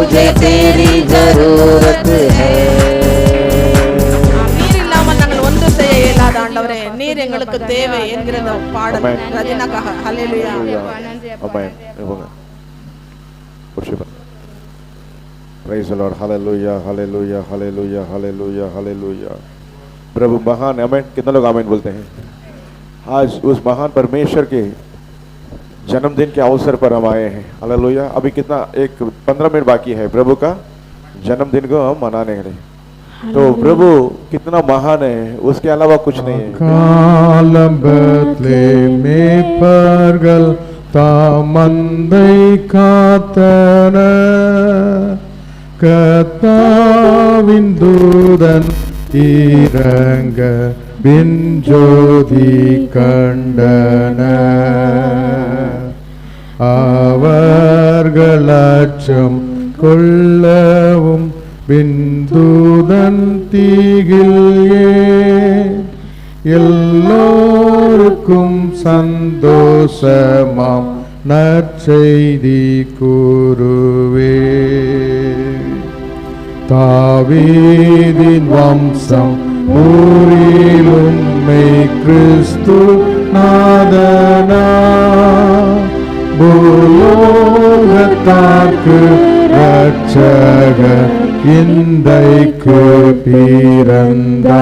मुझे तेरी जरूरत है. நீர் இல்லாமல் நாங்கள் ஒன்றும் செய்ய இயலாத ஆண்டவரே, நீர் எங்களுக்கு தேவை என்கிற பாடல் ரஜினாக்காக. ஹல்லேலூயா. ஆமென். Praise the Lord. Hallelujah, hallelujah, hallelujah, hallelujah, hallelujah. प्रभु महान. आमेन. कितना लोग आमेन बोलते हैं? आज उस महान परमेश्वर के जन्मदिन के अवसर पर हम आए हैं. हालेलुया. अभी कितना 15 मिनट बाकी है प्रभु का जन्मदिन को हम मनाने के लिए. तो प्रभु कितना महान है, उसके अलावा कुछ नहीं है. காலம்பத்லே மேய்ப்பர்கள் தாமந்தை காத்தன, கர்த்தாவின் தூதன் இறங்க விண்ஜோதி கண்டன. அவர்கள் அச்சம் கொள்ளவும் விண்தூதன் தீகில்யே, எல்லோருக்கும் சந்தோஷமாம் நற்செய்தி கூறுவே. தாவீதின் வம்சம் ஊரிலும் மெய் கிறிஸ்து நாதனா, பூலோகத்தார்க்கு ரட்சகர் இன்றைக்கு பிறந்தார்.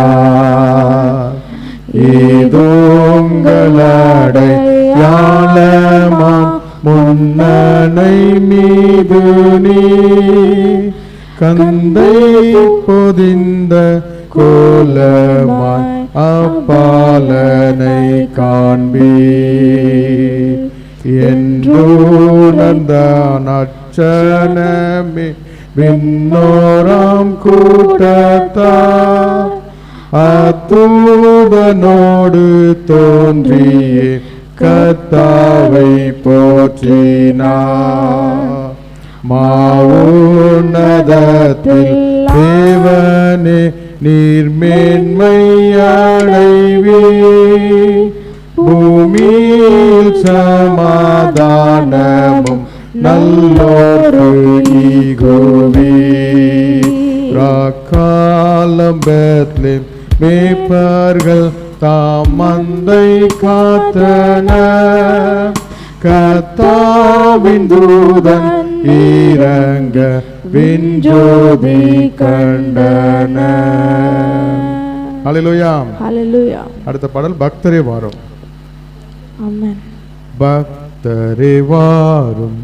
இதோங்களடையாளமாம் முன்னணை மீது நீ கந்தை பொதிந்த கோலமாய் அப்பாலனை காண்பி என்றுணர்ந்த நற்சனமே விண்ணோராம் கூட்டத்தார் அத்தூதனோடு தோன்றியே கர்த்தாவை போற்றினார். மாவுன்னதத்தில் தேவனே நீர்மேன்மை அடைவே, பூமியில் சமாதானமும் நல்லோர்க்கு ஈகுவே. ராக்காலம் பெத்லேம் மேய்ப்பர்கள் தாமந்தை காத்தன, கர்த்தாவின் தூதன் இறங்க விண்ஜோதி கண்டன. ஹல்லேலூயா. ஹல்லேலூயா. அடுத்த பாடல் பக்தரே வாரும். ஆமென். பக்தரே வாரும்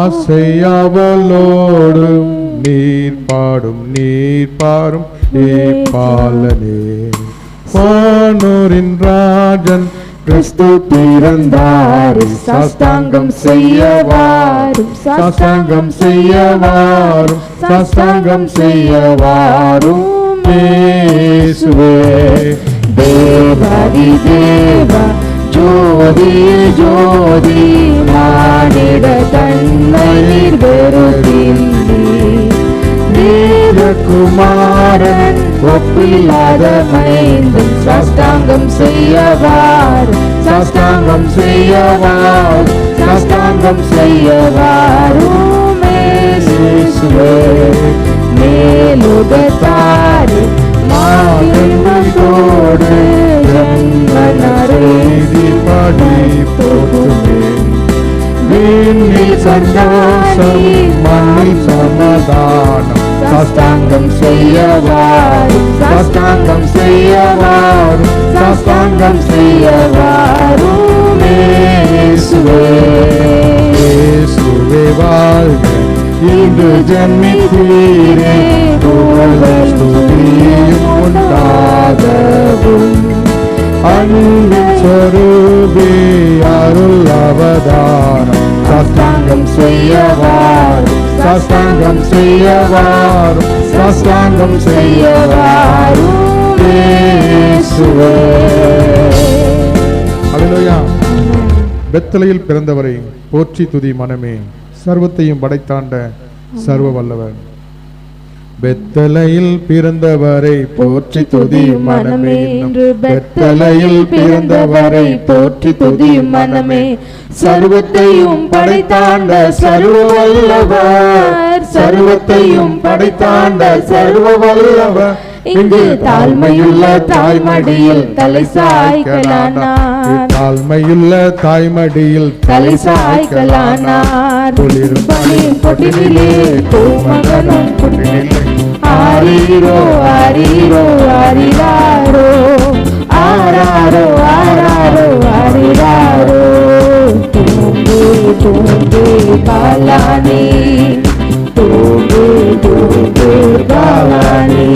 ஆசையாவலோடு நீர் பாடும் ஏ பாலனே. வானோரின் ராஜன் கிறிஸ்து பிறந்தார், சாஸ்தாங்கம் செய்யவாரும், சாஸ்தாங்கம் செய்யவாரும், சாஸ்தாங்கம் செய்யவாரும் இயேசுவே. தேவாதி தேவா ஜோதி ஜோதி மானிட தன்மையில் வெறுதில்லி, தேவகுமாரன் ஒப்பில்லாத மைந்தன் சாஸ்தாங்கம் செய்யவாரும், சாஸ்தாங்கம் செய்யவாரும், சாஸ்தாங்கம் செய்யவாரும் இயேசுவே. மேலுகத்தாரு மாயங்களோடு ஜன்மநரேதி படி போற்றுவேன். விண்ணில் சந்தோஷம் மண்ணில் சமாதானம், சாஸ்தாங்கம் செய்யவாரும், சாஸ்தாங்கம் செய்யவாரும், சாஸ்தாங்கம் செய்யவாரும் இயேசுவே. இயேசுவே வாழ்க, இங்கு ஜன்மித்தீரே, புகழும் ஸ்துதியும் உண்டாகவும். அன்பின் சொரூபி அருள் அவதாரம், சாஸ்தாங்கம் செய்யவாரும், சாஸ்தாங்கம் செய்யவாரும், சாஸ்தாங்கம் செய்யவாரும் இயேசுவே. ஹல்லேலூயா. பெத்லகேமில் பிறந்தவரை போற்றி துதி மனமே, சர்வத்தையும் படைத்தாண்ட சர்வ வல்லவர். பெத்லகேமில் பிறந்தவரை போற்றி துதி மனமே, பெத்லகேமில் பிறந்தவரை போற்றி துதி மனமே, சர்வத்தையும் படைத்தாண்ட சர்வ வல்லவர் வல்லவர் சர்வத்தையும் படைத்தாண்ட சர்வ வல்லவர் இங்கு தாழ்மையுள்ள தாய்மடியில் தலை சாய்க்கலானார் தாழ்மையுள்ள தாய்மடியில் தலை சாய்க்கலானார் குளிரும் பனியும் பொட்டினிலே பூமகனும் பொட்டினிலே ஆரீரோ ஆரீரோ ஆரிராரோ ஆராரோ ஆராரோ ஆரிராரோ தூங்கு தூங்கு பாலானே தூங்கு தூங்கு பாலானே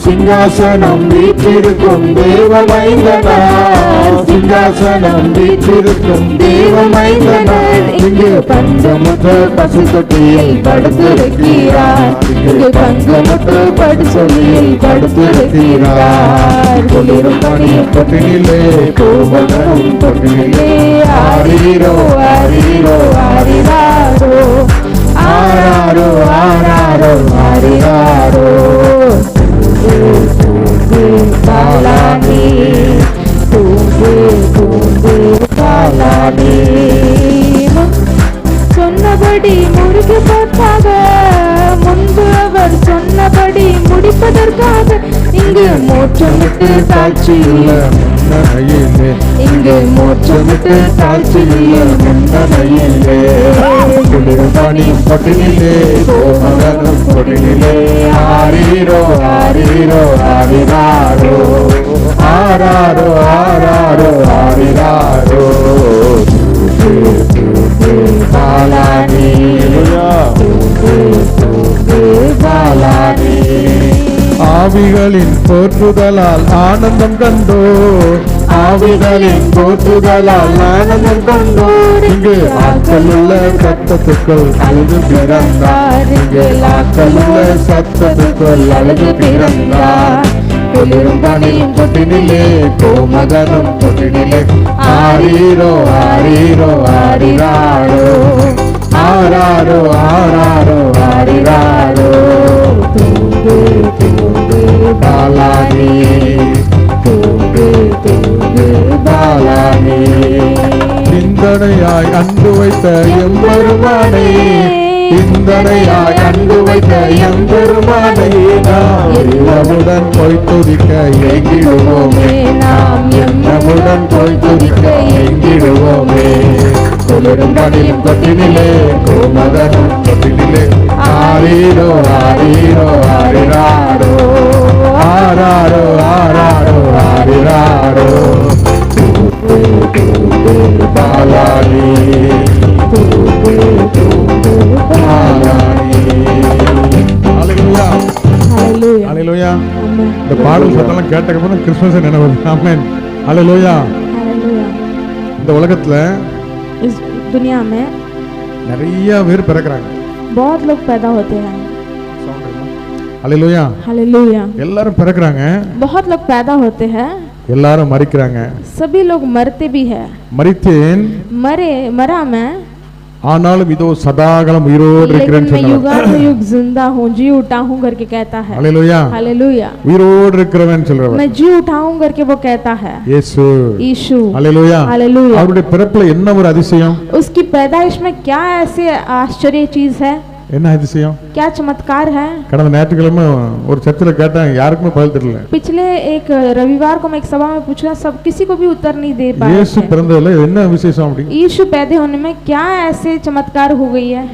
சிங்காசனம் வீற்றிருக்கும் தேவமைந்தனார் சிங்காசனம் வீற்றிருக்கும் தேவமைந்தனார் இங்கு பஞ்சமுற்ற பசு தொட்டியில் படுத்திருக்கிறார் இங்கு பஞ்சமுற்ற படுசொலியில் படுத்திருக்கிறார் குளிரும் பனியும் தொட்டினிலே பூமகனும் தொட்டினிலே ஆரீரோ ஆரீரோ ஆரிராரோ ஆராரோ ஆராரோ ஆரிராரோ தூங்கு பாலானே தூங்கு தூங்கு பாலானே சொன்னபடி முடிக்கப்பட்டாக முன்பு அவர் சொன்னபடி முடிப்பதற்காக இங்கு மோட்சமிட்டு தாழ்ச்சியுள்ள முன்னணையிலே இங்கு மோட்சமிட்டு தாழ்ச்சியுள்ள முன்னணையிலே குளிரும் பனியும் பொட்டினிலே பூமகனும் பொட்டினிலே ஆரீரோ ஆரீரோ ஆரிராரோ ஆராரோ ஆராரோ ஆரிராரோ பாலானே பாலானே ஆவிகளின் போற்றுதலால் ஆனந்தம் கண்டோர் ஆவிகளின் போற்றுதலால் ஆனந்தம் கண்டோர் இங்கு ஆக்களுள்ள சத்தத்துக்குள் அழுது பிறந்தார் இங்கு ஆக்களுள்ள சத்தத்துக்குள் அழுது பிறந்தார் குளிரும் பனியும் தொட்டினிலே பூமகனும் தொட்டினிலே ஆரீரோ ஆரீரோ ஆரிராரோ ஆராரோ ஆராரோ ஆரிராரோ தூங்கு தூங்கு பாலானே தூங்கு தூங்கு பாலானே சிந்தனையாய் அன்பு வைத்த எம்பெருமானே சிந்தனையாய் அன்பு வைத்த எம்பெருமானை நாம் எல்லமுடன் போய் துதிக்க எங்கிடுவோமே நாம் எல்லமுடன் போய் துதிக்க எங்கிடுவோமே குளிரும் பனியும் தொட்டினிலே பூமகனும் தொட்டினிலே ஆரீரோ ஆரீரோ ஆரிராரோ ஆராரோ ஆராரோ ஆரிராரோ தூங்கு தூங்கு பாலானே தூங்கு தூங்கு பாலானே. ஹல்லேலூயா ஹல்லேலூயா. இந்த பாடல் சத்தம்லாம் கேட்டக்கப்புறம் கிறிஸ்மஸ் நினைவு. ஆமென். ஹல்லேலூயா. இந்த உலகத்துல इस दुनिया में நிறைய பேர் பிறக்கறாங்க. बहुत लोग पैदा होते हैं. ஹல்லேலூயா. हालेलुया. எல்லாரும் பிறக்கறாங்க. बहुत लोग पैदा होते हैं. எல்லாரும் மரிக்கறாங்க. सभी लोग मरते भी है. மரித்தேன் मरा मैं ஆனாலும் இதோ சதாகாலம் உயிரோடு இருக்கிறேன்னு लेकिन मैं சொன்னார். युगानुयुग जिंदा हूँ, जी उठा हूँ करके कहता है. ஹல்லேலூயா. हालेलुया. உயிரோடு இருக்கிறவன் சொல்றவர் मैं जी उठा हूँ करके वो कहता है. இயேசு. यीशु. ஹல்லேலூயா. हालेलुया. அவருடைய பிறப்புல என்ன ஒரு அதிசயம்? उसकी पैदाइश में क्या ऐसे आश्चर्य चीज है? என்ன அதிசயம்? क्या चमत्कार है? கடந்த ஞாயிற்றுக்கிழமை ஒரு சர்ச்சில் கேட்டேன், யாருக்குமே பதில் தெரியல. पिछले एक रविवार को मैं एक सभा में पूछा, सब किसी को भी उत्तर नहीं दे पाए. இயேசு பிறந்ததுல என்ன விசேஷம் அப்படி? यीशु पैदा होने में क्या ऐसे चमत्कार हो गई है?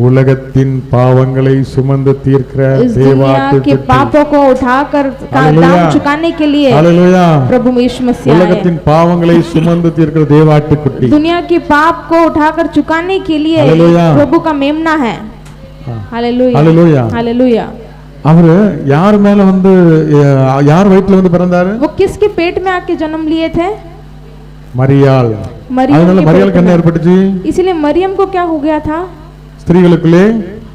உலகத்தின் பாவங்களை சுமந்து தீர்க்கிற इस दुनिया தேவாட்டு के पापों को उठाकर हालेलुया. दाम चुकाने के लिए ஹல்லேலூயா. प्रभु यीशु मसीह आए. உலகத்தின் பாவங்களை சுமந்து தீர்க்கிற தேவாட்டு குட்டி. दुनिया के पाप को उठाकर चुकाने के लिए हालेलुया. प्रभु का मेमना है. हालेलुया. हालेलुया. हालेलुया. அவரு யார் மேல வந்து யார் வயித்துல வந்து பிறந்தாரு? वो किसके पेट में आके जन्म लिए थे? மரியாள். मरियम அதனால के மரியாளுக்கு पेट என்ன में. ஏற்பட்டுச்சு? इसीलिए मरियम को क्या हो गया था? ஸ்திரீகளுக்குள்ளே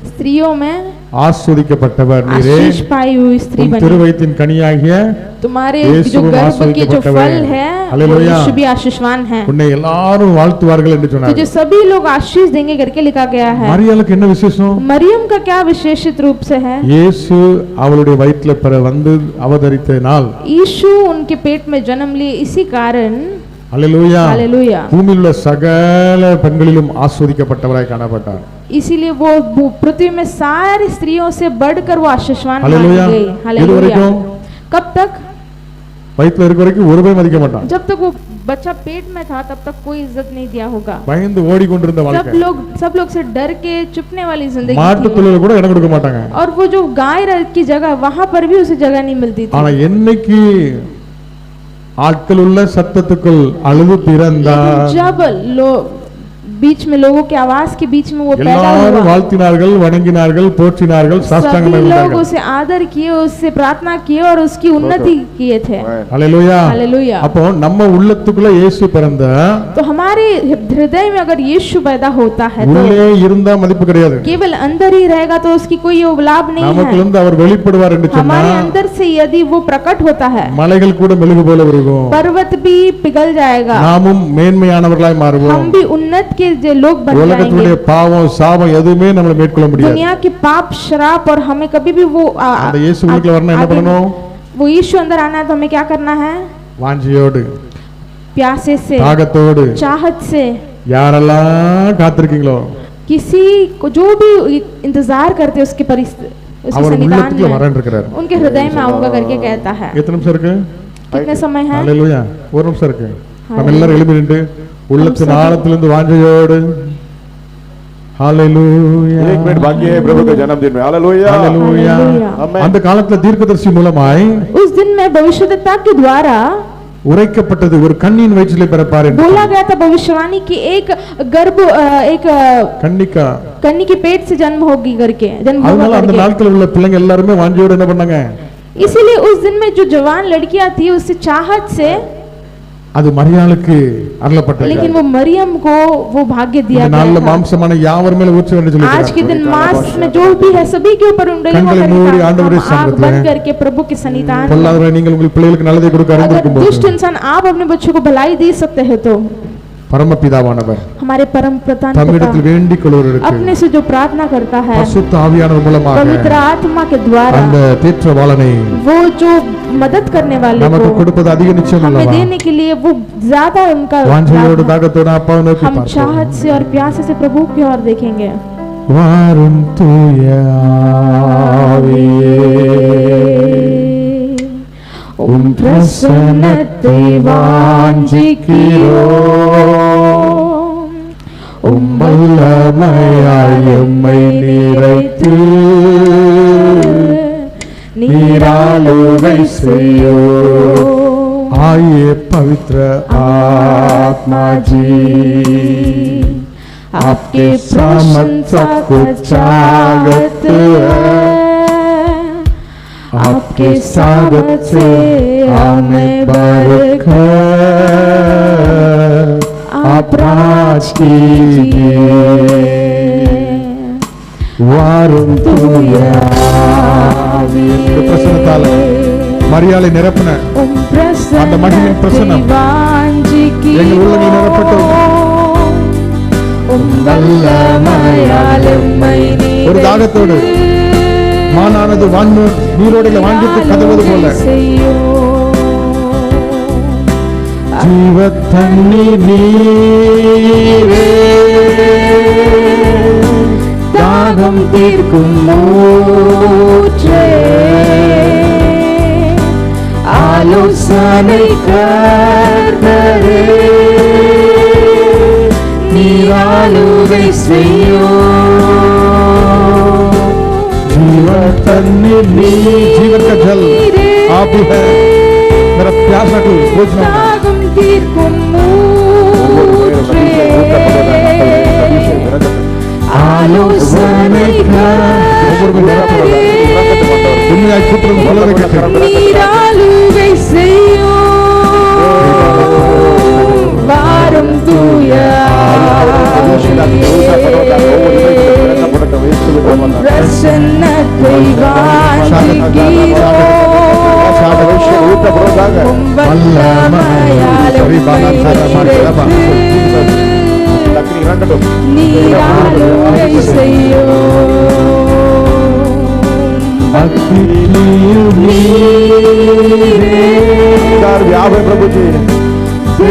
स्त्रियों में ஆஸ்வதிக்கப்பட்டவர் நீரே, आशीष पाई हुई स्त्री உன் बनी. திருவயிற்றின் கனியாகிய तुम्हारे यीशु जो गर्भ के जो आशीषितपट्टवर फल है. है वो हालेलुया. यीशु भी आशीषवान है. உன்னை எல்லாரும் வாழ்த்துவார்கள் என்று சொன்னார். तुझे सभी लोग आशीष देंगे करके लिखा गया है. மரியாளுக்கு என்ன விசேஷம்? मरियम का क्या विशेषित रूप से है? இயேசு அவளுடைய வயிற்றுல வந்து அவதரித்த நாள் यीशु उनके पेट में जन्म लिए, इसी कारण ஹalleluya हालेलुया। பூமியில் உள்ள சகல பெண்களிலும் ஆஸ்வதிக்கப்பட்டவராய் காணப்பட்டார் इसीलिए वो पृथ्वी में सारी स्त्रियों से बढ़कर वो आशीषवान मानी हालेलुया। गई। இது हालेलुया। வரைக்கும் कब तक? வயித்துல இருக்க வரைக்கும் ஒருவே மதிக்க மாட்டான் जब तक वो बच्चा पेट में था तब तक कोई इज्जत नहीं दिया होगा। பயந்து ஓடிக்கொண்டிருந்த வாழ்க்கை सब लोग से डर के छुपने वाली जिंदगी மாட்டு थी। தொழில கூட இடம் கொடுக்க மாட்டாங்க और वो जो गाय की जगह वहां पर भी उसे जगह नहीं मिलती थी। ஆனா என்னைக்கு ஆட்கள் உள்ள சத்தத்துக்குள் அழுது பிறந்தார் लेकिन जब लोग बीच में लोगों के आवाज के बीच में वो पैदा எல்லாரும் हुआ, வாழ்த்தினார்கள் வணங்கினார்கள் போற்றினார்கள் சாஷ்டாங்கமாக सभी लोग விழுந்தார்கள் उसे आदर किए, उससे प्रार्थना किए और उसकी उन्नति किए थे। ஹalleluya हालेलुया। அப்போ நம்ம உள்ளத்துக்குள்ள இயேசு பிறந்த तो हमारे हृदय में अगर यीशु पैदा होता है तो உள்ளே இருந்தா மதிப்பு கிடையாது केवल अंदर ही रहेगा तो उसकी कोई लाभ नहीं நமக்குள்ள है। இருந்து அவர் வெளிப்படுவார் என்று சொன்னா हमारे अंदर से यदि वो प्रकट होता है மலைகள் கூட மெழுகு போல உருகும் पर्वत भी पिघल जाएगा, நாமும் மேன்மையானவர்களாய் மாறுவோம் हम भी उन्नत के लोग बन உலகத்துடைய जाएंगे। பாவம் சாபம் எதுவுமே நம்மள மேற்கொள்ள முடியாது दुनिया के पाप श्राप और हमें कभी भी वो அந்த இயேசு உள்ளுக்குள்ள வரணும் என்ன பண்ணணும் वो यीशु अंदर आना है तो हमें क्या करना है? வாஞ்சியோடு प्यासे से, தாகத்தோடு चाहत से, யாரெல்லாம் காத்திருக்கீங்களோ किसी को जो भी इंतजार करते हैं उसके उसके அவர் सन्निधान உள்ளத்துக்குள்ள में, வரேன் இருக்கிறார் उनके हृदय में आऊंगा करके कहता है। எத்தனை நிமிஷம் இருக்கு कितने समय है? ஹalleluya ஒரு நிமிஷம் இருக்கு நம்ம எல்லாரும் எழுப்பி நின்று உள்ளத்தின் ஆழத்திலிருந்து வாஞ்சையோடு ஹalleluya एक मिनट बाकी है प्रभु के जन्मदिन में हालेलुया ஹalleluya आमेन। அந்த காலத்துல தீர்க்கதரிசி மூலமாய் उस दिन में भविष्यद्वक्ता के द्वारा உரைக்கப்பட்டது ஒரு கண்ணின் வயிற்றிலே பிறப்பார் என்று बोला गया था भविष्यवाणी की एक கன்னிகா कन्या के पेट से जन्म होगी करके, जन्म होगा அதனால அந்த करके। நாட்கள் உள்ள பிள்ளைங்க எல்லாரும் வாஞ்சையோடு என்ன பண்ணாங்க इसीलिए उस दिन में जो जवान लड़कियां थी उससे चाहत से, அது மரியாளுக்கு அருளப்பட்டது लेकिन वो मरियम को वो भाग्य दिया இந்த நாள்ல गया था। மாம்சமான யாவர் மேல ஊற்ற என்று சொல்லி आज के दिन मांस में जो भी है सभी के ऊपर उंगली கண்களை மூடி ஆண்டவரே आंख சமூகத்திலே बंद करके प्रभु के सन्निधान में। பொல்லாதவரை நீங்கள் உங்கள் பிள்ளைகளுக்கு நல்லதை கொடுக்க अगर அறிந்திருக்கும் दुष्ट போது इंसान आप अपने बच्चों को भलाई दे सकते हैं तो பரமபிதாவானவர் हमारे परम प्रधान தம்மிடத்தில் पिता வேண்டிக் கொள்வதற்கு अपने से जो प्रार्थना करता है பரிசுத்த ஆவியானவர் மூலமாக पवित्र आत्मा के द्वारा, அந்த தேற்றவாளனை वो जो मदद करने वाले நமக்கு को கொடுப்பது அதிக நிச்சயம் हमें அல்லவா देने के लिए वो ज्यादा उनका வாஞ்சையோடு लाभ है। தாகத்தோடு அப்பாவை நோக்கி हम பார்ப்போம் चाहत से और प्यासे से प्रभु की ओर देखेंगे। வாரும் தூய ஆவியே உம் பிரசன்னத்தை வாஞ்சிக்கிறோம் உம் வல்லமையால் எம்மை நிறைத்து நீராளுகை செய்யும் आइए पवित्र आत्मा जी आपके प्रशंसा को स्वागत है आपके स्वागत से हमें बरकत आप राज कीजिए वारुम तूय प्रसन्नताल மரியாதை நிரப்பின அந்த மகிமையின் பிரசன்னம் எங்கள் உள்ளங்களை நிரப்பட்டும் ஒரு தாகத்தோடு மானானது நீரோடையில வாங்கிட்டு கதவது போல ஜீவ தண்ணீர் நீரே தாகம் தீர்க்கும் ஊற்றே ஆலோசனை கர்த்தரே நீராளுகை செய்யும் जीवन तन्नी जीवन का जल आप ही है मेरा प्यासा को बुझना आलोचना दुनिया क्षेत्र में फल நீராளுகை செய்யும் வாரும் தூய பிரசன்னத்தை வாஞ்சிக்கிறோம் வல்லமையால் நீராளுகை செய்யும் व्याप है प्रभु जी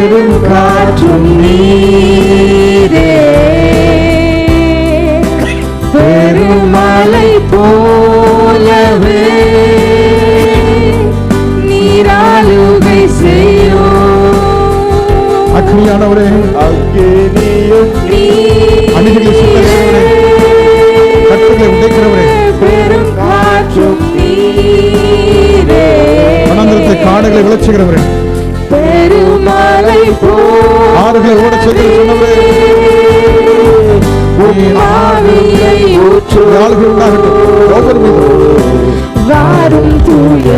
பெரும் காற்றும் நீரே, பெருமழை போலவே நீராளுகை செய்யும். அக்னியானவரே, அநீதிகளை சுட்டறிகிறவரே, கட்டுகளை உடைக்கிறவரே, பெரும் காற்றும் நீரே, வனாந்திரத்தை காடுகளை விளைச்சுகிறவரே, பெருமழை ஆறுகளை ஓட செய்து சொன்னவரே, ஆவியை ஊற்றும் ஆளுகை உண்டாகட்டும் ஒவ்வொரு மீதும். வாரும் தூய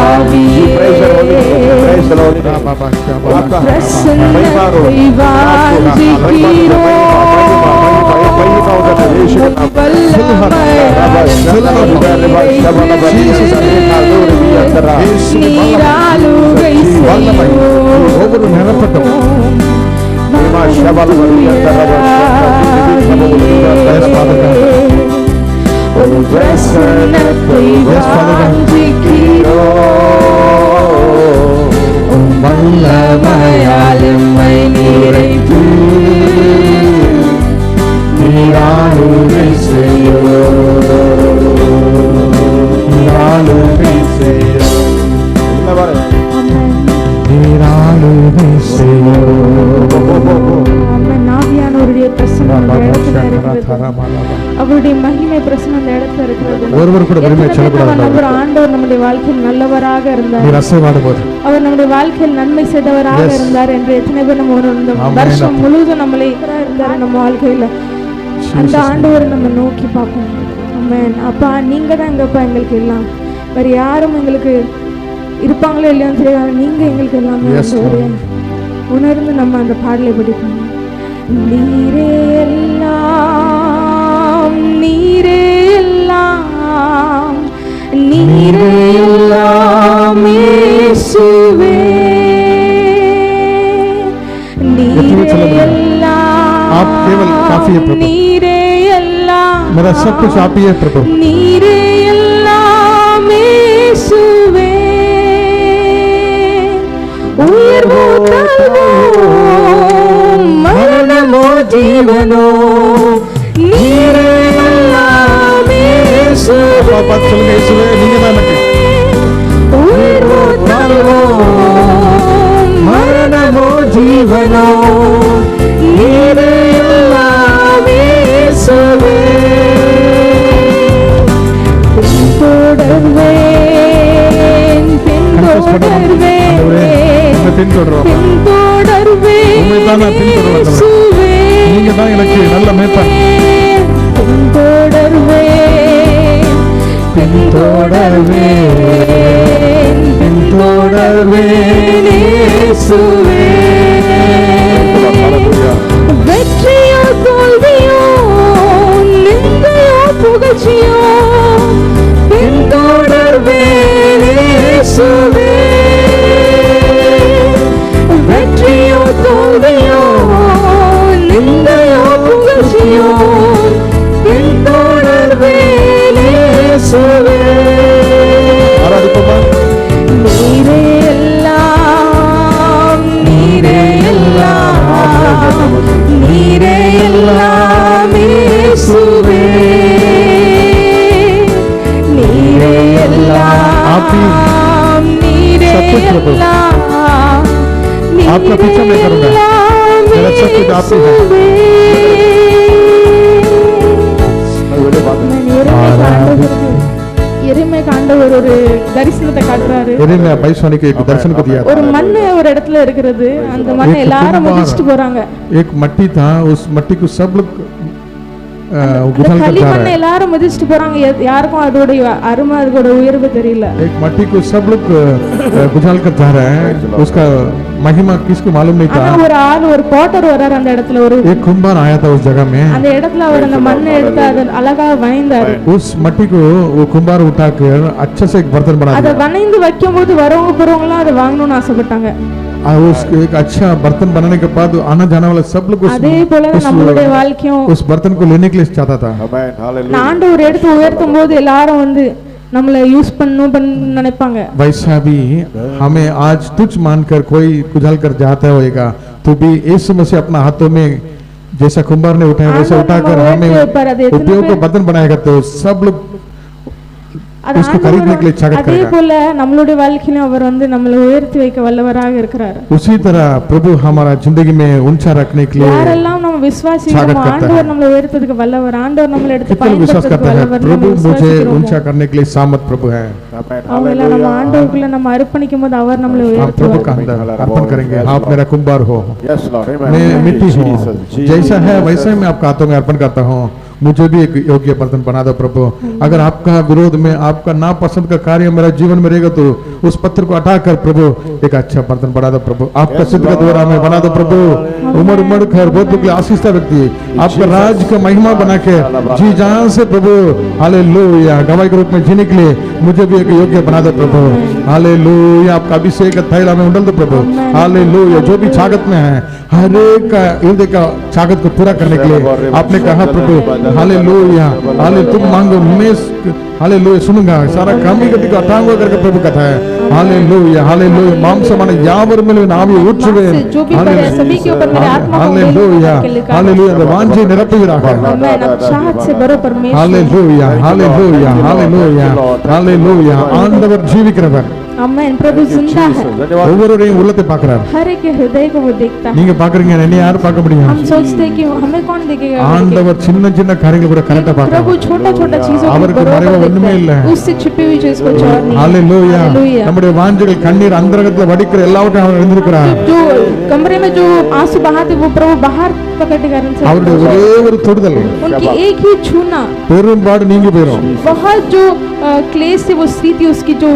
ஆவியே, பிரசன்னத்தை நீராளுகை ஒவ்வொரு நிரப்பட்டும் பிரசன்னத்தை வல்லமையால் எம்மை நிறைத்து நீராளுகை செய்யும். நீராளுகை செய்யும். நீராளுகை செய்யும். ஆமென். ஆவியானவருடைய பிரசன்னம் அந்த இடத்துல இருக்கிறது. அவருடைய மகிமை பிரசன்னம் அந்த இடத்துல இருக்கிறது. ஒருவர் கூட பெருமை சொல்லக்கூடாது. அவர் ஆண்டவர் நம்முடைய வாழ்க்கையில் நல்லவராக இருந்தார். நீர் அசைவாடுவது, அவர் நம்முடைய வாழ்க்கையில் நன்மை செய்தவராக இருந்தார் என்று எத்தனை பேர் நம்ம உணர்ந்தோம். வருஷம் முழுவதும் நம்மளை இருந்தார் நம்ம வாழ்க்கையில. அந்த ஆண்டவரை நம்ம நோக்கி பார்ப்போம். ஆமென். அப்பா, நீங்க தான் எங்கப்பா எங்களுக்கு எல்லாம், வேற யாரும் எங்களுக்கு இருப்பாங்களோ இல்லையான்னு தெரியாது, நீங்க எங்களுக்கு எல்லாமே ஆண்டவரே. உணர்ந்து நம்ம அந்த பாடலை படிப்போம். நீரே எல்லாம், நீரே எல்லாம், நீரே எல்லாம் இயேசுவே, நீரே आप केवल काफी है எல்லாம், प्रभु। நீரே எல்லாம், मेरा सब कुछ आप ही है प्रभु। நீரே எல்லாம் இயேசுவே, உயர்வோ தாழ்வோ மரணமோ ஜீவனோ நீரே எல்லாம் இயேசுவே, बात சொல்லுங்க இயேசுவே, நீங்க தான் எனக்கு உயர்வோ தாழ்வோ மரணமோ ஜீவனோ நீரே எல்லாம் இயேசுவே, பின்தொடர்வேன் பின்தொடர்வோம், பின்தொடர்வேன் உண்மைதான் நான் பின்தொடர்வேன். இயேசுவே, நீங்க தான் எனக்கு நல்ல மேய்ப்பன். பின்தொடர்வேன் பின்தொடர்வேன் பின்தொடர்வேன் இயேசுவே, வெற்றியோ தோல்வியோ நிந்தையோ புகழ்ச்சியோ பின்தொடர்வேன் இயேசுவே, வெற்றியோ தோல்வியோ நிந்தையோ புகழ்ச்சியோ பின்தொடர்வேன் இயேசுவே, ஆராதிப்போமா? நீரே எல்லாம், நீரே எல்லாம், நீரே எல்லாம் இயேசுவே, நீரே எல்லாம், நீரே எல்லாம், आपका पीछा मैं करूंगा, मेरा सब कुछ आप ही है। எருமை காண்டவர் ஒரு தரிசனத்தை காட்டுறாரு. எரேமியா 22 के एक दर्शन को दिया था। ஒரு மண்ணு ஒரு இடத்துல இருக்கிறது, அந்த மண்ணை எல்லாரும் மிதிச்சிட்டு போறாங்க. एक मट्टी था, उस मट्टी को सब लोग उछल कर जा களிமண்ணை रहे हैं। எல்லாரும் மிதிச்சிட்டு போறாங்க. யாருக்கும் அதோட அருமை, அதோட உயர்வு தெரியல. एक मट्टी को सब लोग उछल कर जा रहे हैं, उसका महिमा किसको मालूम नहीं ஆனா था। ஒரு ஆள், ஒரு போட்டர் வராரு அந்த இடத்துல. ஒரு एक कुंभार आया था उस जगह में, அந்த இடத்துல அவர் அந்த மண்ணை எடுத்து அதை அழகா வணைந்தாரு. उस मट्टी को वो कुंभार उठाकर अच्छे से एक बर्तन बना அதை दिया। வணைந்து வைக்கும் போது வரவங்க போறவங்களாம் அதை வாங்கணும்னு ஆசைப்பட்டாங்க. और उसको एक अच्छा बर्तन बनाने के बाद आना जाने वाला सब लोग அதே போல நம்மளுடைய வாழ்க்கையும் उस बर्तन को लेने के लिए चाहता था। Amen. Hallelujah. நான் ஆண்டவர் எடுத்து உயர்த்தும் போது எல்லாரும் வந்து நம்மளை யூஸ் பண்ணணும் நினைப்பாங்க. वैसा भी हमें आज तुच्छ मानकर कोई कुचल कर जाता होगा तो भी यीशु मसीह अपना हाथों में जैसा कुंभार ने उठाया वैसे उठाकर हमें उपयोग को बर्तन बनाएगा तो सब लोग उसको खरीदने के लिए स्वागत அதே करेगा। போல நம்மளுடைய வாழ்க்கையிலும் அவர் வந்து நம்மளை உயர்த்தி வைக்க வல்லவராக இருக்கிறார். उसी तरह प्रभु हमारा जिंदगी में ऊंचा रखने के लिए யாரெல்லாம் நம்ம விசுவாசிக்கிறோமோ ஆண்டவர் நம்மளை உயர்த்ததுக்கு வல்லவர், ஆண்டவர் நம்மளை எடுத்து பயன்படுத்துறதுக்கு வல்லவர். प्रभु मुझे ऊंचा करने के लिए सामर्थ प्रभु है। அவங்கள நம்ம ஆண்டவருக்குள்ள நம்ம அர்ப்பணிக்கும்போது அவர் நம்மளை आप प्रभु का உயர்த்துவார். अंदर अर्पण करेंगे। आप मेरा कुंभार हो, Yes, Lord. Amen. मैं मिट्टी हूँ, Jesus. जैसा है वैसा ही मैं आपका हाथों में अर्पण करता हूँ। मुझे भी एक योग्य बर्तन बना दो प्रभु। अगर आपका विरोध में आपका नापसंद का कार्य मेरा जीवन में रहेगा तो उस पत्थर को हटाकर प्रभु एक अच्छा बर्तन बना दो प्रभु। आपका सिद्ध का द्वारा में बना दो प्रभु। उमड़ उमड़ कर बहुत लोग आशीष व्यक्ति आपका राज का महिमा बना के जी जान से प्रभु हालेलुया गवाही के रूप में जीने के लिए मुझे भी एक योग्य बना दो प्रभु। हालेलुया आपका अभिषेक तैला में उंडल दो प्रभु। हालेलुया जो भी चागत में है हर एक का हृदय का चागत को पूरा करने के लिए आपने कहा प्रभु। हालेलुया हाले तुम मांगो मैं हालेलुया सुनूंगा सारा काम ही गति को हटाऊंगा करके प्रभु कथा है। हालेलुया हालेलुया मांसमान यावर में नावी ऊंचवे जो भी पड़े सभी के ऊपर मेरे आत्मा को हालेलुया हालेलुया वांछे निरपीरागा आमेन। अब चाहत से भरो परमेश्वर। हालेलुया हालेलुया हालेलुया हालेलुया ஆண்டவர் ஜீவிக்கிறவர்। आमेन। प्रभु जिंदा है, ஒவ்வொருவரையும் உள்ளத்தை பார்க்கிறார்। हर एक के हृदय को वो देखता है। நீங்க பாக்குறீங்க என்ன யார் பார்க்க முடியும்? हम सोचते हैं कि हमें कौन देखेगा? ஆண்டவர் சின்ன சின்ன காரியங்களை கூட கரெக்ட்டா பார்க்கிறார்। प्रभु छोटा छोटा चीजों को அவருக்கு மறைவு ஒண்ணுமே இல்ல। उससे छिपी हुई चीज को और नहीं। हालेलुया நம்முடைய வாஞ்சைகள் கண்ணீர் அந்தரங்கத்துல வடிக்கிற எல்லாவற்றையும் அவர் அறிந்திருக்கிறார்। जो कमरे में जो आंसू बहाते वो प्रभु बाहर पकड़ कर அவருடைய ஒரே ஒரு தொடுதல் उनकी एक ही छूना பெரும்பாடு நீங்கி போயிடும்। बहुत जो क्लेश से वो स्थिति उसकी जो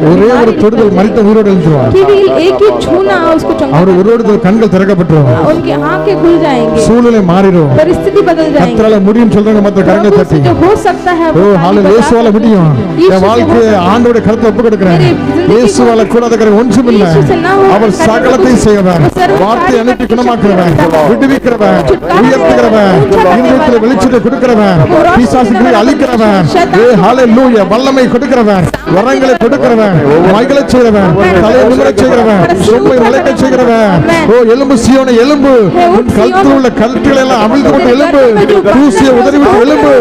ஒரே ஒரு தொடுதல் மரித்த உயிரோடு எழுந்துருவார்। केवल एक ही छूना उसको चंगा அவர் உயிரோடு கண்கள் திறக்கப்பட்டுரும்। उनकी आंखें खुल जाएंगे, சூழ்நிலை மாறிடும், परिस्थिति बदल जाएंगे। கர்த்தரால முடியும் சொல்றாங்க மத்த கரங்களை தட்டி जो हो सकता है ஓ ஹalleluya இயேசுவால முடியும்। என் வாழ்க்கையை ஆண்டவருடைய கரத்துல ஒப்பு கொடுக்கிறேன்। இயேசுவால கூடாத காரியம் ஒன்றுமில்லை। அவர் சகலத்தையும் செய்கிறவர், வார்த்தை அனுப்பி குணமாக்குறவர், விடுவிக்கிறவர், உயர்த்துகிறவர், இதயத்தில் வெளிச்சத்தை கொடுக்கிறவர், பிசாசுகளை அழிக்கிறவர், ஏ ஹalleluya வல்லமை கொடுக்கிறவர், வரங்களை கொடுக்கிறவர், மைகளை செய்கிறவர், தலையை நிமிரச் செய்கிறவர், உம்மை நிலைக்கச் செய்கிறவர்। ஓ எலும்பு சீயோனே எலும்பு, உன் கழுத்தில் உள்ள கல்லுகளை எல்லாம் அவிழ்த்து போட்டு எலும்பு, தூசியை உதறிவிட்டு எலும்பு,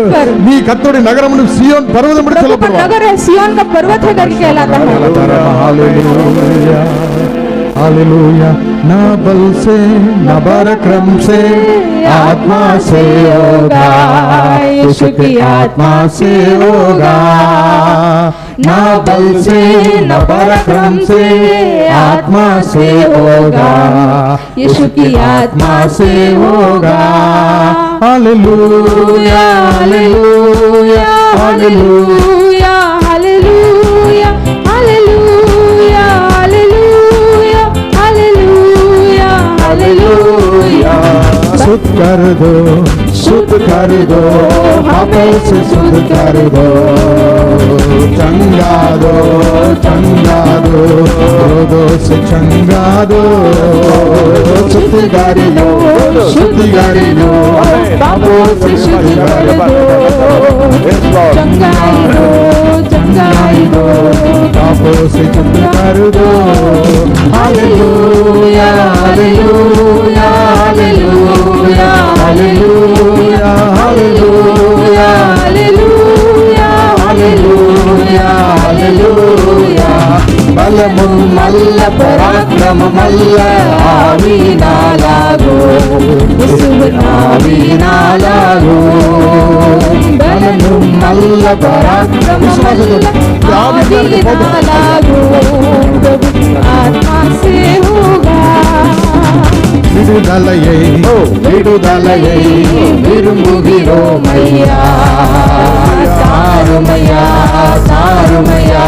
நீ கர்த்தருடைய நகரம் என்று சீயோன் பர்வதம் என்று சொல்லப்படுவார்। नगर है सिय्योन का पर्वत है करके कहलाता है। हालेलुया हालेलुया ना बल से ना पराक्रम से आत्मा से होगा, यीशु की आत्मा से होगा। ना बल से ना पराक्रम से आत्मा से होगा, यीशु की आत्मा से होगा। Hallelujah hallelujah hallelujah hallelujah hallelujah hallelujah hallelujah शुद्ध कर दो पापों से शुद्ध कर दो, चंगा दो क्रोधों से चंगा दो, शुद्ध कर दो पापों से शुद्ध कर दो, चंगाई दो पापों से शुद्ध कर दो। Hallelujah hallelujah hallelujah hallelujah hallelujah hallelujah hallelujah hallelujah बलमुन्मल्ल पराक्रममल्ल आवीनालागो आवीनालागो बलमुन्मल्ल पराक्रममल्ल आवीनालागो आत्मा से होगा। விடுதலையை விரும்புகிறோம் ஐயா, சாருமையா சாருமையா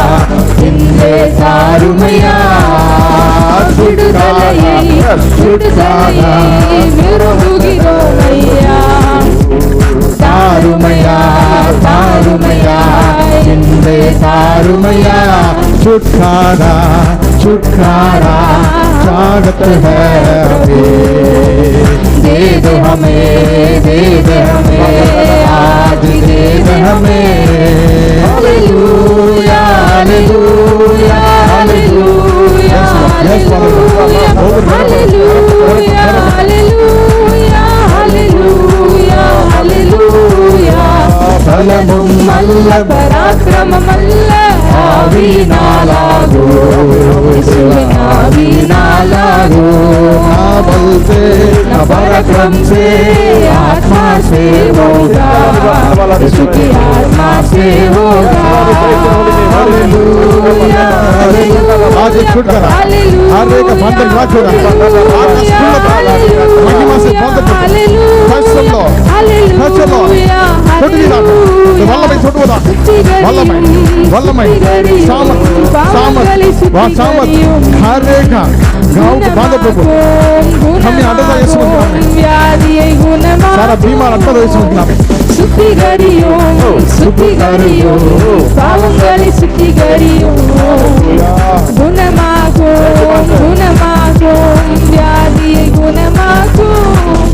இன்றே சாருமையா, விடுதலையை விரும்புகிறோம் ஐயா, சாருமையா சாருமையா இன்றே சாருமைया। छुटकारा छुटकारा स्वागत है दे दो हमें आज दे दो हमें। हालेलुया பலமும் அல்ல பராக்கிரமம் அல்ல ஆவியினாலாகும் இயேசுவின் ஆவியினாலாகும் ना बल से न पराक्रम से आत्मा से होगा यीशु की आत्मा से होगा हालेलुया आज छूट करा हर एक बंधन ना छोड़ा महिमा से बंद touch them Lord touch them Lord छोड़ दी वल्लभई छोड़वदा वल्लभई सामत वहाँ सामत हर एक गाँव को बांधो प्रभु हमें आडा यीशु सारा बीमार अंतर यीशु சுத்திகரியும் பாவங்களை சுத்திகரியும் குணமாகும் வியாதியை குணமாகும்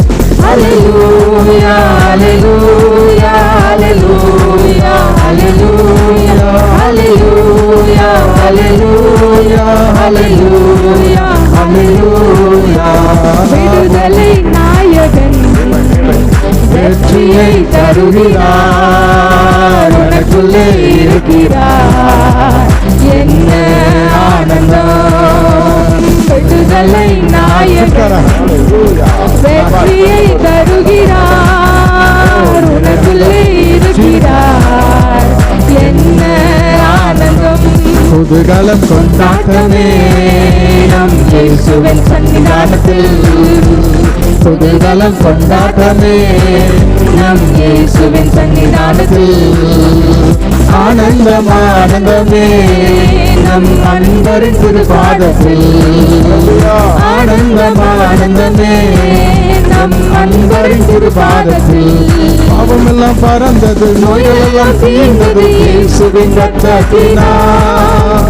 ஹல்லேலூயா ஹல்லேலூயா ஹல்லேலூயா ஹல்லேலூயா ஹல்லேலூயா ஹல்லேலூயா ஹல்லேலூயா ஹல்லேலூயா விடுதலை நாயகன் வெற்றியை தருகிறார் உனக்குள்ளே இருக்கிறார் என்ன ஆனந்தம் விடுதலை நாயகன் வெற்றியை தருகிறார் உனக்குள்ளே இருக்கிறார் என்ன ஆனந்தம் புதுகாலம் கொண்டாட்டமே நம் இயேசுவின் சன்னிதானத்தில் புதுகாலம் கொண்டாட்டமே நம் இயேசுவின் சன்னிதானத்தில் ஆனந்தம் ஆனந்தமே நம் அன்பரின் திருப்பாதத்தில் ஆனந்தம் ஆனந்தமே நம் அன்பரின் திருப்பாதத்தில் பாவம் எல்லாம் பறந்தது நோய்கள் எல்லாம் தீர்ந்தது இயேசுவின் ரத்தத்தினால்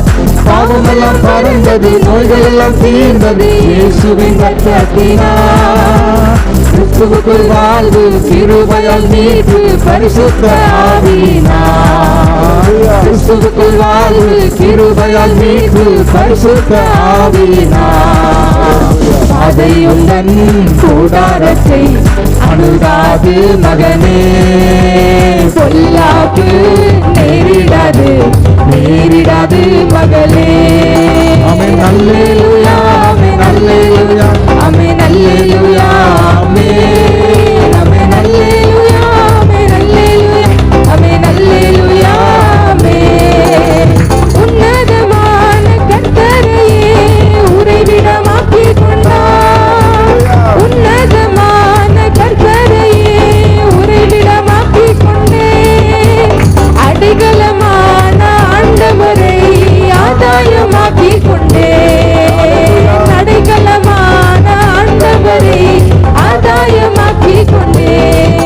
பாவம் எல்லாம் பறந்தது நோய்கள் எல்லாம் தீர்ந்தது இயேசுவின் ரத்தத்தினால் கிறிஸ்துவுக்குள் வாழ்வு கிருபையால் மீட்பு பரிசுத்த ஆவியினால் கிறிஸ்துவுக்குள் வாழ்வு கிருபையால் மீட்பு பரிசுத்த ஆவியினால் அதை உந்தன் கூடாரத்தை அணுகாது மகனே பொல்லாப்பு நேரிடாது நேரிடாது மகளே ஆமென் அல்லேலூயா ஆமென் அல்லேலூயா ஆமென் அல்லேலூயா ஆமென் ஆமென் அல்லேலூயா ஆமென் அல்லேலூயா ஆமென் அல்லேலூயா ஆமென் உன்னதமான கர்த்தரையே உறைவிடமாக்கிக் கொண்டார் உன்னதமான கர்த்தரையே உறைவிடமாக்கிக் கொண்டேன் அடைக்கலமான ஆண்டவரை ஆதாயமாக்கிக் கொண்டேன் அடைக்கலமான ஆண்டவரை ஆதாயமாக்கிக் கொண்டேன்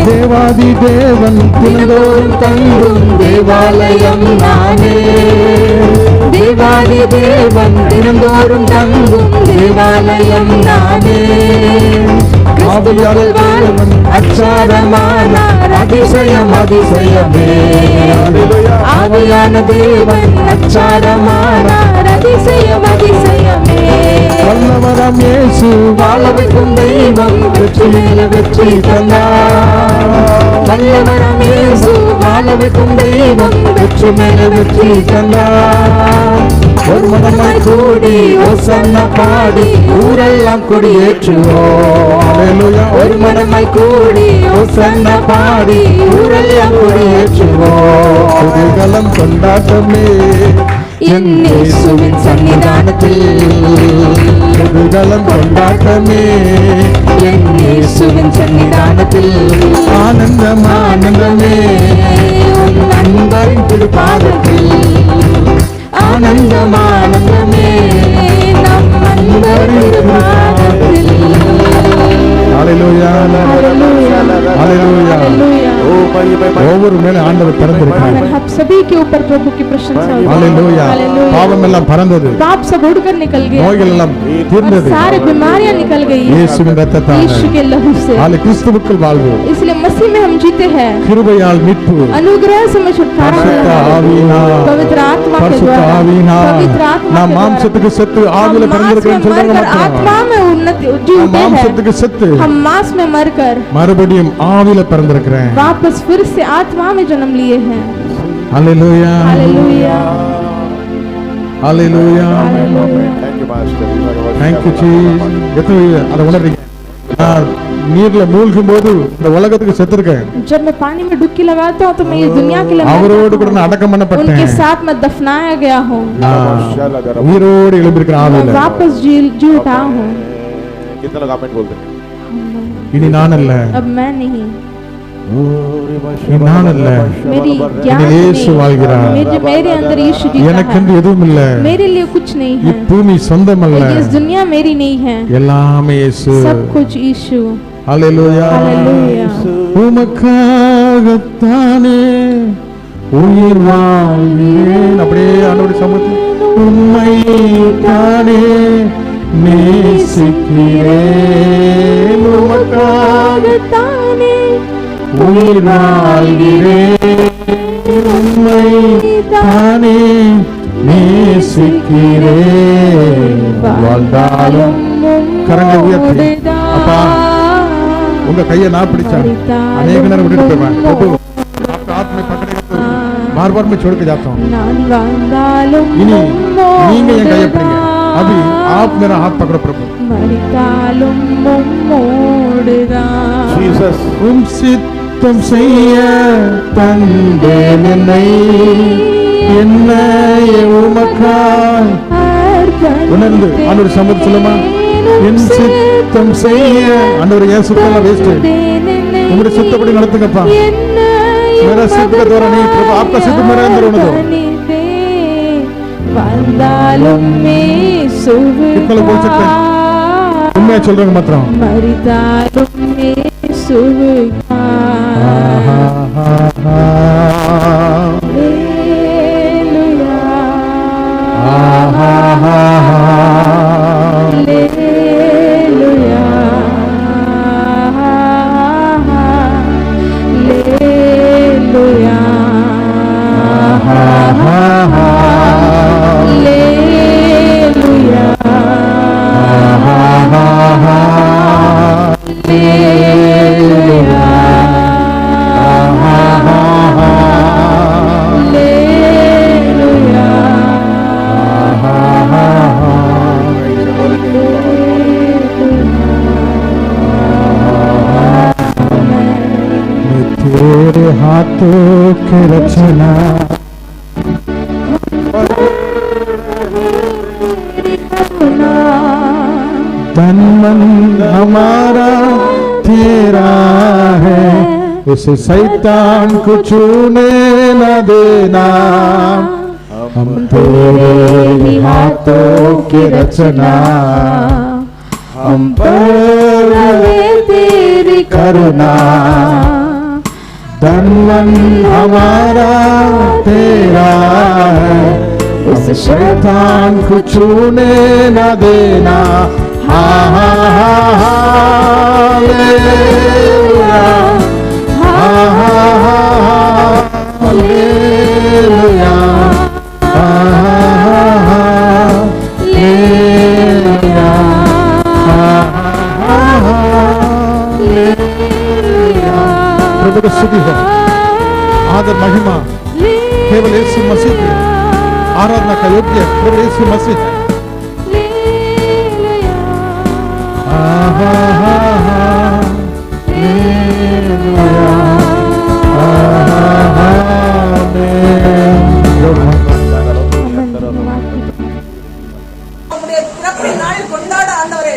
தேவாதி தேவன் தினந்தோறும் தங்கும் தேவாலயம் நானே தேவாதி தேவன் தினந்தோறும் தங்கும் தேவாலயம் நானே கிறிஸ்துவுக்குள் வாழும் அச்சாரமானார் அதிசயம் அதிசயமே ஆவியான தேவன் அச்சாரமானார் அதிசயம் அதிசயமே வல்லவரம் இயேசு வாழ வைக்கும் தெய்வம் வெற்றி மேல வெற்றி தந்தார் வல்லவரம் இயேசு வாழ வைக்கும் தெய்வம் வெற்றி மேல வெற்றி தந்தார் ஒரு மனமாய் கூடி ஓசன்னா பாடி ஊரெல்லாம் கொடியேற்றுவோம் ஒரு மனமாய் கூடி ஓசன்னா பாடி ஊரெல்லாம் கொடியேற்றுவோம் புதுகாலம் கொண்டாட்டமே என் இயேசுவின் சன்னிதானத்தில் புதுகாலம் கொண்டாட்டமே என் இயேசுவின் சன்னிதானத்தில் ஆனந்தம் ஆனந்தமே உன் நண்பரின் திருப்பாதத்தில் ஆனந்தம் ஆனந்தமே நம் நண்பரின் திருப்பாதத்தில் ஹalleluya ஹalleluya ஒவ்வொரு மேல ஆண்டவர் திறந்திருக்கிறார் हम सभी के ऊपर प्रभु की प्रशंसा हो ஹalleluya பாவம் எல்லாம் பறந்தது पाप सब उड़कर निकल गए நோய்கள் எல்லாம் தீர்ந்தது सारी बीमारियां निकल गई இயேசுவின் இரத்தத்தால் यीशु के लहू से ஹalleluya கிறிஸ்துவுக்குள் வாழ்வு इसलिए मसीह में हम जीते हैं கிருபையால் மீட்பு अनुग्रह से हमें छुटकारा பரிசுத்த मिला है ஆவியினால் पवित्र आत्मा के பரிசுத்த द्वारा ஆவியினால் पवित्र आत्मा நாம் के द्वारा மாம்சத்துக்கு செத்து हम ஆவியில मांस में பிறந்திருக்கிறோம் சொல்றாங்க मरकर आत्मा மாத்திரம் में उन्नति நாம் जीते हैं மாம்சத்துக்கு செத்து हम मांस में मरकर மறுபடியும் ஆவியில பிறந்திருக்கிறேன் वापस फिर से आत्मा में जन्म लिए हैं। Hallelujah hallelujah hallelujah Thank you, Master. You are our thank you shepherd. Jesus எத்தனை அதை உணர்றீங்க நான் நீர்ல மூழ்கும் போது இந்த உலகத்துக்கு செத்துருக்கேன் जब मैं पानी में डुबकी लगाता हूँ तो मैं इस दुनिया के लिए அவரோடு கூட मरता நான் हूँ। அடக்கம் उनके பண்ணப்பட்டேன் साथ मैं दफनाया गया हूँ। நான் உயிரோடு எழும்பியிருக்கிற मैं ஆவியில वापस जी उठा हूँ। कितने लोग आमीन बोलते हैं? இனி நான் அல்ல अब मैं नहीं, இனி நான் அல்ல मेरी ज्ञान இனி இயேசு नहीं, வாழ்கிறார் मेरे अंदर यीशु जीता எனக்கென்று है। எதுவும் இல்ல मेरे लिए कुछ नहीं है, இப்பூமி சொந்தம் அல்ல ये इस दुनिया मेरी नहीं है, எல்லாமே இயேசு सब कुछ यीशु। ஹalleluya हालेलुया உமக்காகத்தானே உயிர் வாழ்கிறேன் அப்படியே ஆண்டவருடைய சமூகத்தில் உம்மை தானே நேசிக்கிறேன் உமக்காகத்தானே உயிர் வாழ்கிறேன் உம்மை தானே நேசிக்கிறேன் வாழ்ந்தாலும் கரங்களை உயர்த்தி அப்பா உங்க கையை நான் பிடிச்சா अनेक நேரம் விட்டுட்டு போவேன் प्रभु आपका हाथ में पकड़े तो बार बार मैं छोड़ के जाता हूँ इनी நீங்க என் கையை பிடிங்க अभी आप मेरा हाथ पकड़ो प्रभु Jesus. சித்தம் செய்ய தந்தேன் என்னை உமக்காய் உணர்ந்து ஆண்டவர் சம்பத் சொல்லுமா என் சித்தம் செய்ய ஆண்டவர் ஏன் சுத்தம் வேஸ்ட் உங்களுடைய சித்தப்படி நடத்துங்கப்பா मेरा सिद्ध का द्वारा नहीं प्रभु आपका सिद्ध मेरे अंदर होने दो कितने लोग बोल सकते हैं उम्मीद चल रहा मात्र तेरे हाथों की रचना तन मन हमारा तेरा है उस शैतान को छूने न देना हम तेरे ही हाथों की रचना हम पर तेरी करुणा तन मन हमारा तेरा है उस शैतान को छूने न देना हालेलुया हालेलुया हालेलुया प्रभु की स्तुति हो आदर महिमा केवल यीशु मसीह की आराधना का योग्य प्रभु यीशु मसीह है கொண்டாட ஆண்டவரே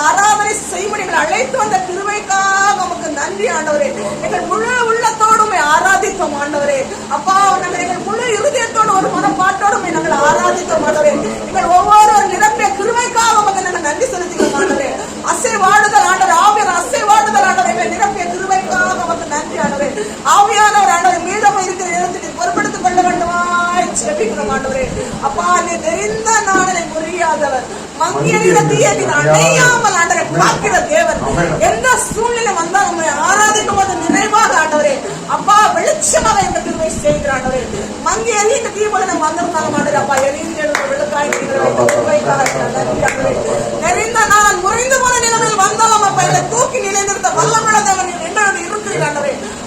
ஆராதனை செய்யும்படி அழைத்து வந்த கிருபைக்காக உமக்கு நன்றி ஆண்டவரே. எங்கள் முழு உள்ளத்தோடு ஆராதித்தோம் ஆண்டவரே. அப்பா நாங்கள் எங்கள் முழு இருதயத்தோடு ஒரு மனப்பாட்டோடு நாங்கள் ஆராதித்தோம் ஆண்டவரே. எங்கள் ஒவ்வொரு நிரம்பிய கிருபைக்காக உமக்கு நாங்கள் நன்றி செலுத்துகிறோம் ஆண்டவரே. அசைவாடுதல் ஆண்டவர் ஆவியான அசைவாடுதல் ஆண்டவர் எங்கள் நிரம்பிய கிருபைக்காக உமக்கு நன்றி ஆண்டவரே. ஆவியானவர் ஆண்டவர் மீதம் இருக்கிற இடத்தில் பொறுப்படுத்திக் கொள்ள வேண்டுமாய் ஜெபிக்கிறோம் ஆண்டவரே. அப்பா நீ தெரிந்த நாளை புரியாதவர் மங்கியறிந்த தீயனை அணையாமல் ஆண்டவரை காக்கிற தேவன். எந்த சூழ்நிலை வந்தால் உண்மை ஆராதிக்கும் போது நிறைவாக ஆண்டவரே அப்பா வெளிச்சமாக எங்க திருவை செய்கிற ஆண்டவரே. மங்கி எறிந்த தீ போல நம்ம வந்திருந்தாலும் ஆண்டவரே அப்பா எரிந்து எழுந்த விழுக்காய் நெறிந்த நான் முறைந்து போன நிலைமையில் வந்தாலும் அப்பா என்னை தூக்கி நிலைநிறுத்த வல்லமுள்ள தேவன் என்னோட இருக்கிறீர் ஆண்டவரே.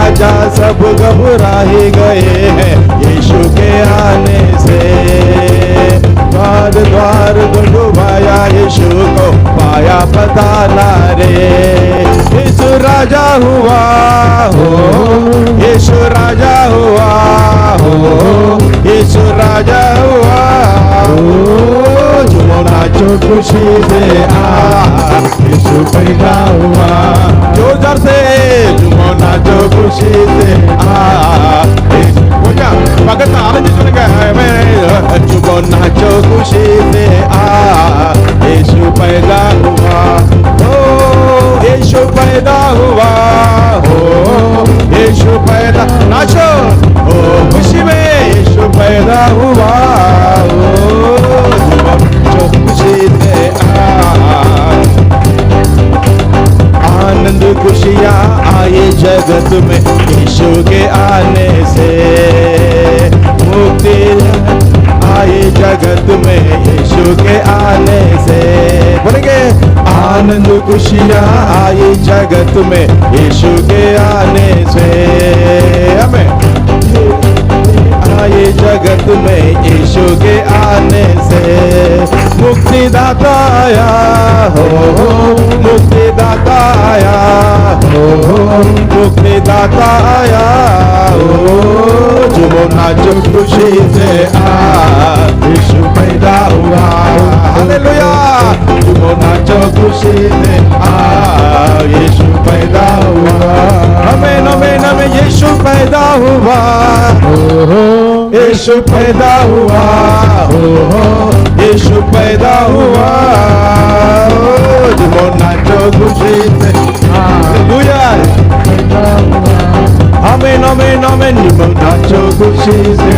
राजा सब घबरा ही गए हैं यीशु के आने से। द्वार द्वार डुबाया यीशु को पाया पता ना रे। यीशु राजा हुआ हो, यीशु राजा हुआ हो, यीशु राजा हुआ हो। झूमो नाचो खुशी से यीशु पैदा हुआ। जोर से झूमो नाचो खुशी से भगत आनंद सुनेगा झूमो नाचो खुशी से यीशु पैदा हुआ हो, यीशु पैदा हुआ हो, यीशु पैदा नाचो ओ खुशी में यीशु पैदा हुआ हो। झूमो नाचो खुशी से आनंद खुशियाँ आए जगत में यीशु के आने से। मुक्ति आए जगत में यीशु के आने से। बोलेंगे आनंद खुशियाँ आए जगत में यीशु के आने से। हमें आए जगत में यीशु के आने से। मुक्तिदाता आया हो, मुक्तिदाता आया हो, मुक्तिदाता आया हो। झूमो नाचो खुशी से यीशु पैदा हुआ। हालेलुया। झूमो नाचो खुशी से यीशु पैदा हुआ। हमें यीशु पैदा हुआ, यीशु पैदा हुआ हो, यीशु पैदा हुआ। झूमो नाचो खुशी से हालेलुया। हमें झूमो नाचो खुशी से